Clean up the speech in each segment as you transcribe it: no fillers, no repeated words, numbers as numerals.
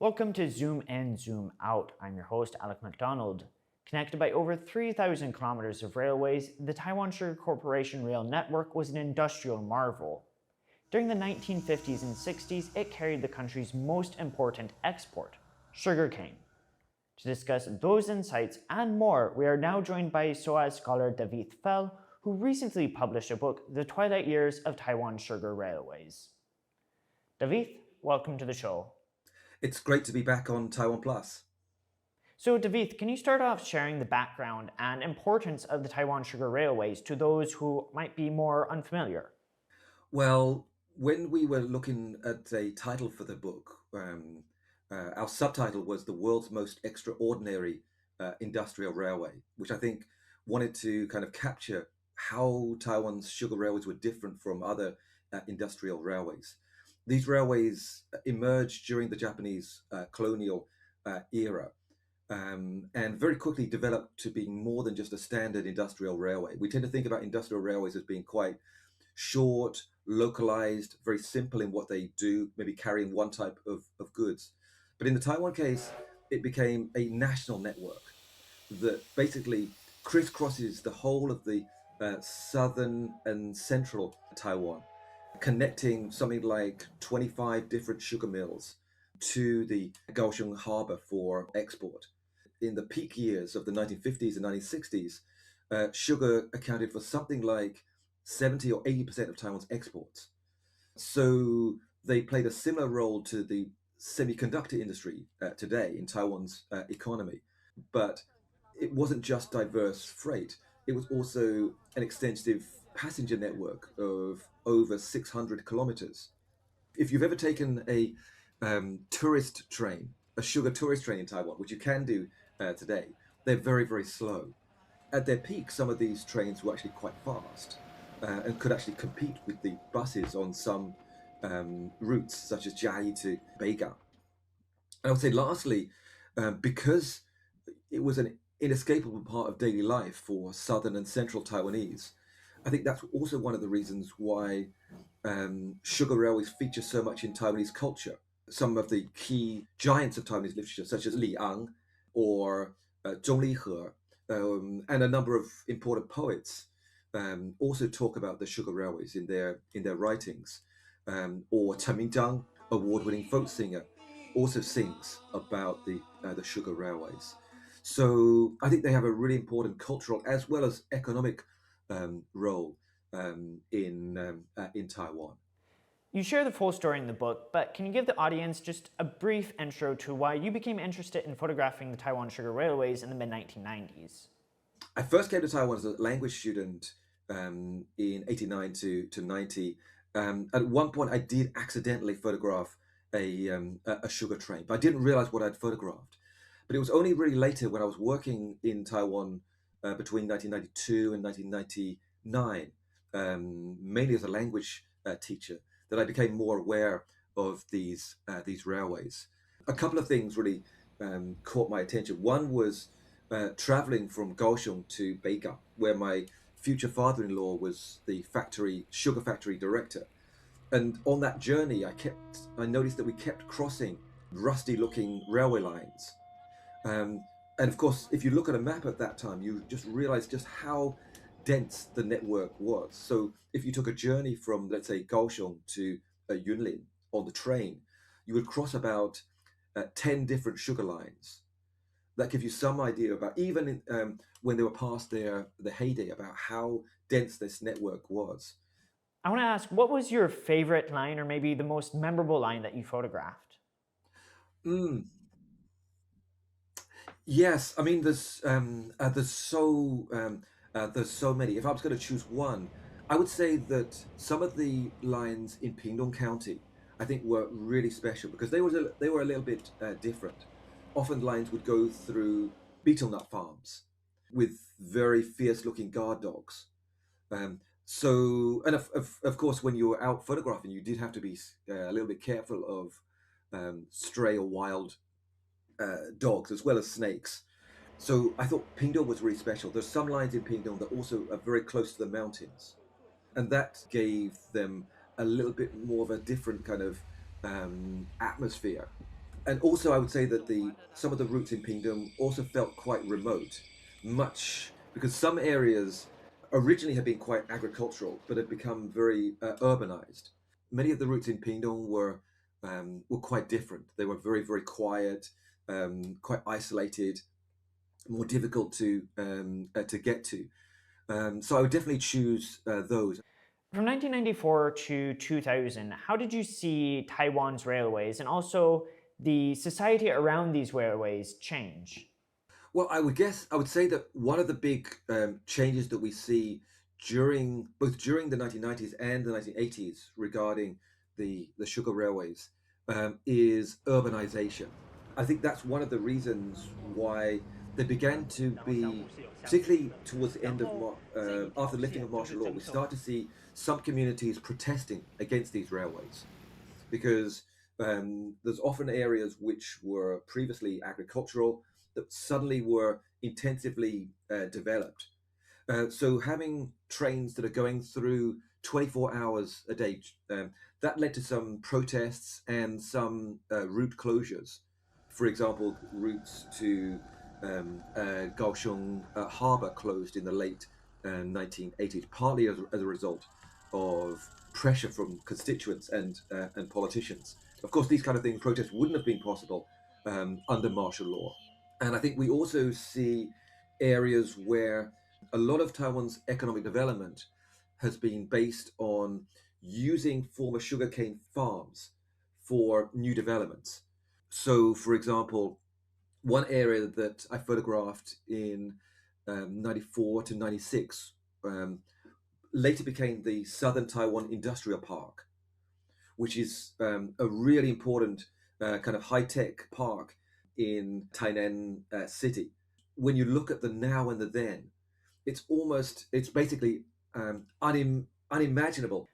Welcome to Zoom In, Zoom Out. I'm your host, Alec MacDonald. Connected by over 3,000 kilometers of railways, the Taiwan Sugar Corporation rail network was an industrial marvel. During the 1950s and 60s, it carried the country's most important export, sugarcane. To discuss those insights and more, we are now joined by SOAS scholar Dafydd Fell, who recently published a book, The Twilight Years of Taiwan Sugar Railways. Dafydd, welcome to the show. It's great to be back on Taiwan Plus. So, Dafydd, can you start off sharing the background and importance of the Taiwan Sugar Railways to those who might be more unfamiliar? Well, when we were looking at a title for the book, our subtitle was The World's Most Extraordinary Industrial Railway, which I think wanted to kind of capture how Taiwan's sugar railways were different from other industrial railways. These railways emerged during the Japanese colonial era and very quickly developed to being more than just a standard industrial railway. We tend to think about industrial railways as being quite short, localized, very simple in what they do, maybe carrying one type of goods. But in the Taiwan case, it became a national network that basically crisscrosses the whole of the southern and central Taiwan, connecting something like 25 different sugar mills to the Kaohsiung harbor for export. In the peak years of the 1950s and 1960s, sugar accounted for something like 70 or 80% of Taiwan's exports. So they played a similar role to the semiconductor industry today in Taiwan's economy. But it wasn't just diverse freight, it was also an extensive passenger network of over 600 kilometers. If you've ever taken a tourist train, a sugar tourist train in Taiwan, which you can do today, they're very, very slow. At their peak, some of these trains were actually quite fast and could actually compete with the buses on some routes, such as Jiayi to bygone. And I would say, lastly, because it was an inescapable part of daily life for southern and central Taiwanese, I think that's also one of the reasons why sugar railways feature so much in Taiwanese culture. Some of the key giants of Taiwanese literature, such as Li Ang or Zhong Lihe, and a number of important poets, also talk about the sugar railways in their writings. Or Chen Mingzhang, award-winning folk singer, also sings about the sugar railways. So I think they have a really important cultural as well as economic role in Taiwan. You share the full story in the book, but can you give the audience just a brief intro to why you became interested in photographing the Taiwan Sugar Railways in the mid 1990s? I first came to Taiwan as a language student in 89 to 90. At one point, I did accidentally photograph a sugar train, but I didn't realize what I'd photographed. But it was only really later when I was working in Taiwan between 1992 and 1999, mainly as a language teacher, that I became more aware of these railways. A couple of things really caught my attention. One was traveling from Kaohsiung to bygone, where my future father-in-law was the sugar factory director. And on that journey, I noticed that we kept crossing rusty-looking railway lines. And of course, if you look at a map at that time, you just realize just how dense the network was. So if you took a journey from, let's say, Kaohsiung to Yunlin on the train, you would cross about 10 different sugar lines. That gives you some idea about, even when they were past the heyday, about how dense this network was. I want to ask, what was your favorite line or maybe the most memorable line that you photographed? Mm, yes, I mean, there's so many. If I was going to choose one, I would say that some of the lines in Pingtung County, I think, were really special because they were a little bit different. Often lines would go through betel nut farms with very fierce-looking guard dogs. And of course, when you were out photographing, you did have to be a little bit careful of stray or wild dogs as well as snakes. So I thought Pingtung was really special. There's some lines in Pingtung that also are very close to the mountains, and that gave them a little bit more of a different kind of atmosphere. And also, I would say that the some of the routes in Pingtung also felt quite remote, much because some areas originally had been quite agricultural, but had become very urbanized. Many of the routes in Pingtung were quite different. They were very very quiet, quite isolated, more difficult to get to. So I would definitely choose those. From 1994 to 2000, how did you see Taiwan's railways and also the society around these railways change? Well, I would say that one of the big changes that we see during the 1990s and the 1980s regarding the sugar railways is urbanization. I think that's one of the reasons why they began to be, particularly towards the end of after the lifting of martial law, we start to see some communities protesting against these railways because there's often areas which were previously agricultural that suddenly were intensively developed. So having trains that are going through 24 hours a day, that led to some protests and some route closures. For example, routes to Kaohsiung Harbour closed in the late 1980s, partly as a result of pressure from constituents and politicians. Of course, these kind of things, protests wouldn't have been possible under martial law. And I think we also see areas where a lot of Taiwan's economic development has been based on using former sugarcane farms for new developments. So, for example, one area that I photographed in 94 to 96 later became the Southern Taiwan Industrial Park, which is a really important kind of high tech park in Tainan City. When you look at the now and the then, it's basically unimaginable.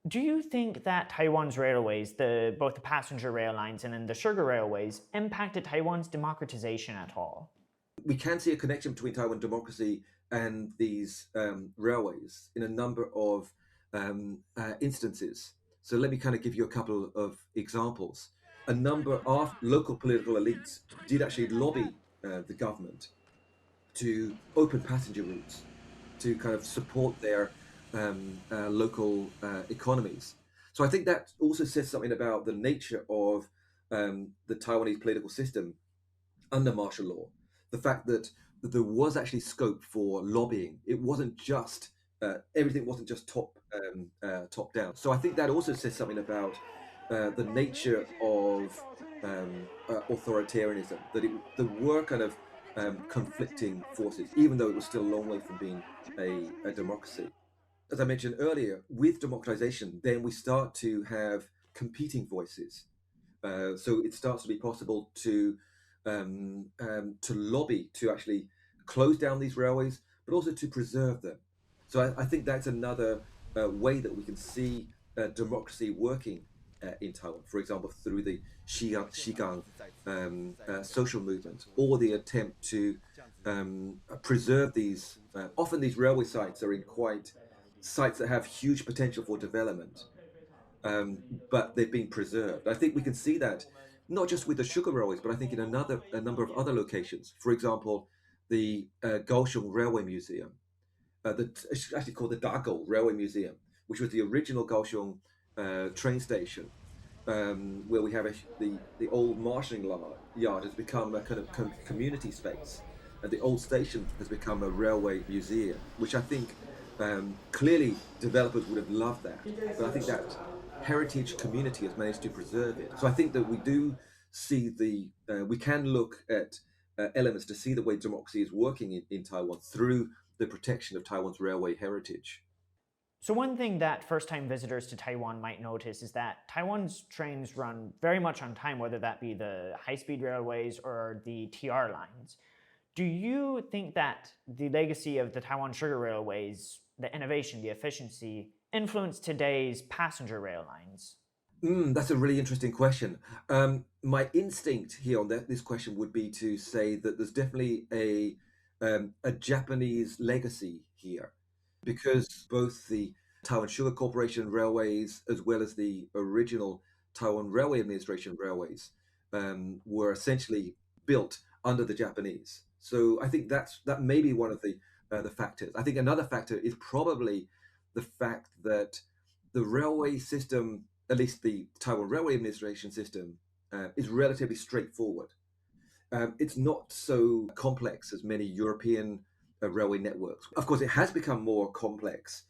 Do you think that Taiwan's railways, both the passenger rail lines and then the sugar railways, impacted Taiwan's democratization at all? We can see a connection between Taiwan democracy and these railways in a number of instances. So let me kind of give you a couple of examples. A number of local political elites did actually lobby the government to open passenger routes to kind of support their local economies. So I think that also says something about the nature of the Taiwanese political system under martial law. The fact that there was actually scope for lobbying. It wasn't just everything wasn't just top down. So I think that also says something about the nature of authoritarianism. There were kind of conflicting forces, even though it was still a long way from being a democracy. As I mentioned earlier, with democratization, then we start to have competing voices. So it starts to be possible to lobby to actually close down these railways, but also to preserve them. So I think that's another way that we can see democracy working in Taiwan. For example, through the Xigang social movement, or the attempt to preserve these. Often these railway sites are in quite sites that have huge potential for development, but they've been preserved. I think we can see that not just with the sugar railways, but I think in a number of other locations. For example, the Kaohsiung Railway Museum, it's actually called the Dago Railway Museum, which was the original Kaohsiung train station, where we have the old marshalling yard has become a kind of community space, and the old station has become a railway museum, which I think clearly developers would have loved that, but I think that heritage community has managed to preserve it. So I think that we do see we can look at elements to see the way democracy is working in Taiwan through the protection of Taiwan's railway heritage. So, one thing that first time visitors to Taiwan might notice is that Taiwan's trains run very much on time, whether that be the high speed railways or the TR lines. Do you think that the legacy of the Taiwan Sugar Railways, the innovation, the efficiency, influenced today's passenger rail lines? That's a really interesting question. My instinct here on this question would be to say that there's definitely a Japanese legacy here, because both the Taiwan Sugar Corporation railways, as well as the original Taiwan Railway Administration railways, were essentially built under the Japanese. So I think that may be one of the factors. I think another factor is probably the fact that the railway system, at least the Taiwan Railway Administration system, is relatively straightforward. It's not so complex as many European railway networks. Of course, it has become more complex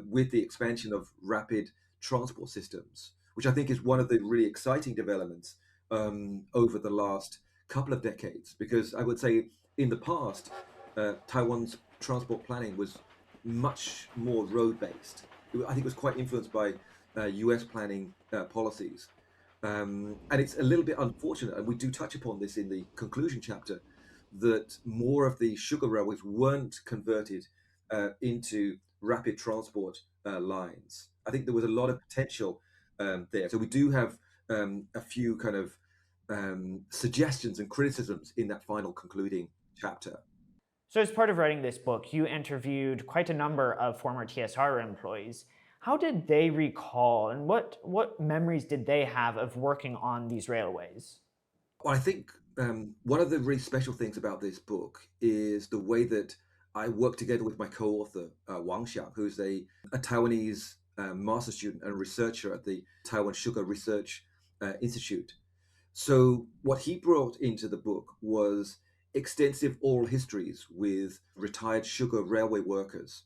with the expansion of rapid transport systems, which I think is one of the really exciting developments over the last couple of decades. Because I would say in the past, Taiwan's transport planning was much more road based. I think it was quite influenced by US planning policies. And it's a little bit unfortunate, and we do touch upon this in the conclusion chapter, that more of the sugar railways weren't converted into rapid transport lines. I think there was a lot of potential there. So we do have a few kind of suggestions and criticisms in that final concluding chapter. So as part of writing this book, you interviewed quite a number of former TSR employees. How did they recall, and what memories did they have of working on these railways? Well, I think one of the really special things about this book is the way that I worked together with my co-author, Wang Hsiang, who's a Taiwanese master student and researcher at the Taiwan Sugar Research Institute. So what he brought into the book was extensive oral histories with retired sugar railway workers.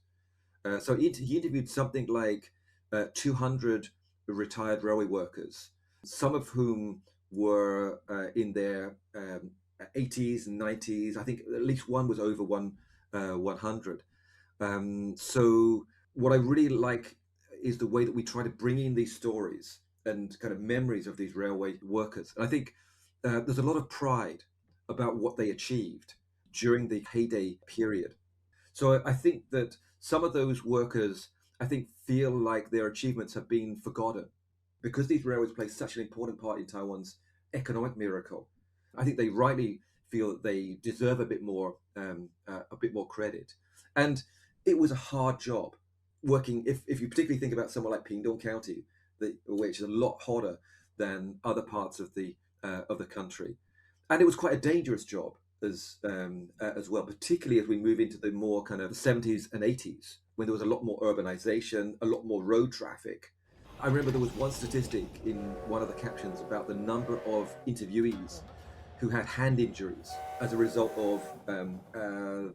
So he interviewed something like 200 retired railway workers, some of whom were in their 80s and 90s. I think at least one was over 100. So what I really like is the way that we try to bring in these stories and kind of memories of these railway workers. And I think there's a lot of pride about what they achieved during the heyday period. So I think that some of those workers, I think, feel like their achievements have been forgotten because these railways play such an important part in Taiwan's economic miracle. I think they rightly feel that they deserve a bit more credit. And it was a hard job working. If you particularly think about somewhere like Pingtung County, which is a lot hotter than other parts of the country, and it was quite a dangerous job as well, particularly as we move into the more kind of 70s and 80s, when there was a lot more urbanization, a lot more road traffic. I remember there was one statistic in one of the captions about the number of interviewees who had hand injuries as a result of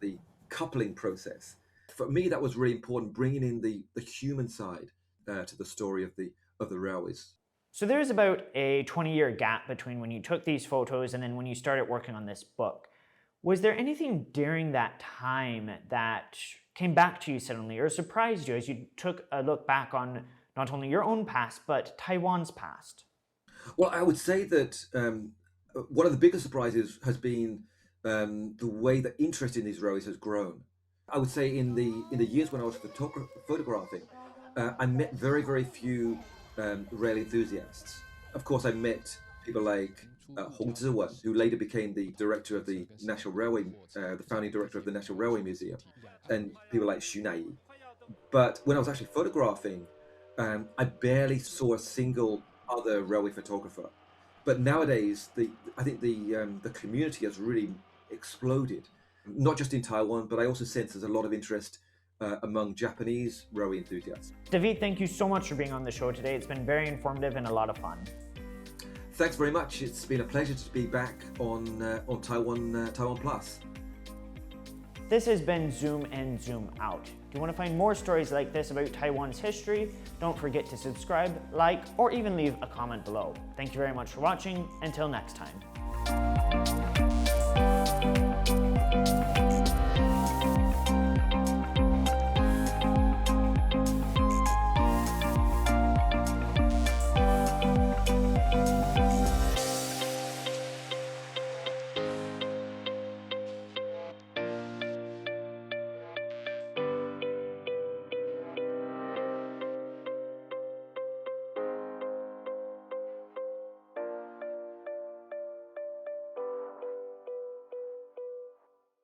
the coupling process. For me, that was really important, bringing in the human side to the story of the railways. So there's about a 20-year gap between when you took these photos and then when you started working on this book. Was there anything during that time that came back to you suddenly or surprised you as you took a look back on not only your own past, but Taiwan's past? Well, I would say that one of the biggest surprises has been the way that interest in these railways has grown. I would say in the years when I was photographing, I met very, very few rail enthusiasts. Of course, I met people like Hong Ziwen, who later became the director of the National Railway, the founding director of the National Railway Museum, and people like Xu Naiyi. But when I was actually photographing, I barely saw a single other railway photographer. But nowadays, I think the community has really exploded, not just in Taiwan, but I also sense there's a lot of interest among Japanese railway enthusiasts. Dafydd, thank you so much for being on the show today. It's been very informative and a lot of fun. Thanks very much. It's been a pleasure to be back on Taiwan Plus. This has been Zoom In, Zoom Out. If you want to find more stories like this about Taiwan's history, don't forget to subscribe, like, or even leave a comment below. Thank you very much for watching. Until next time.